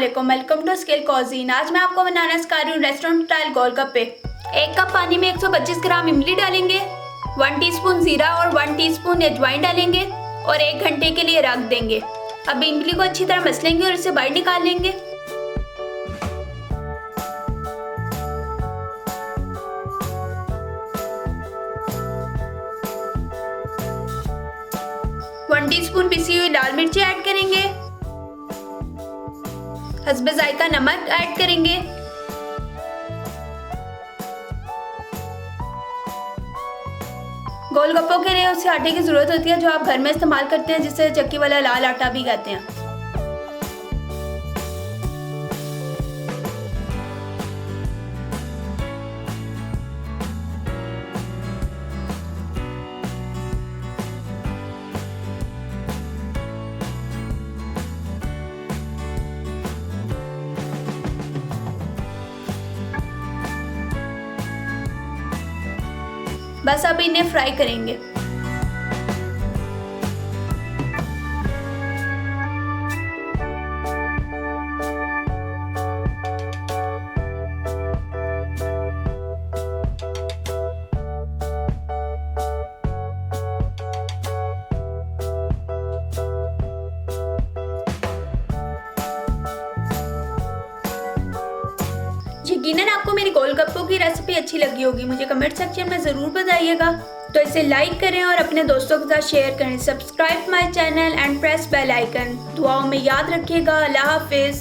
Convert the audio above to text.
अस्सलामुअलैकुम, welcome to skill कॉजीन। आज मैं आपको बनाना सिखा रही हूँ रेस्टोरेंट स्टाइल गोलगप्पे। 1 कप पानी में 125 ग्राम इमली डालेंगे, 1 टीस्पून जीरा और 1 टीस्पून अजवाइन डालेंगे और 1 घंटे के लिए रख देंगे। अब इमली को अच्छी तरह मसलेंगे और इससे बाहर निकाल लेंगे। वन टीस्पून पिसी हुई लाल मिर्ची ऐड करेंगे, हस्बे जायका नमक ऐड करेंगे, गोलगप्पों के लिए उस आटे की जरूरत होती है जो आप घर में इस्तेमाल करते हैं, जिसे चक्की वाला लाल आटा भी कहते हैं। बस अब इन्हें फ्राई करेंगे। यकीनन आपको मेरी गोलगप्पों की रेसिपी अच्छी लगी होगी, मुझे कमेंट सेक्शन में ज़रूर बताइएगा। तो इसे लाइक करें और अपने दोस्तों के साथ शेयर करें। Subscribe my channel and press bell icon. दुआओं में याद रखिएगा। अल्लाह हाफिज़।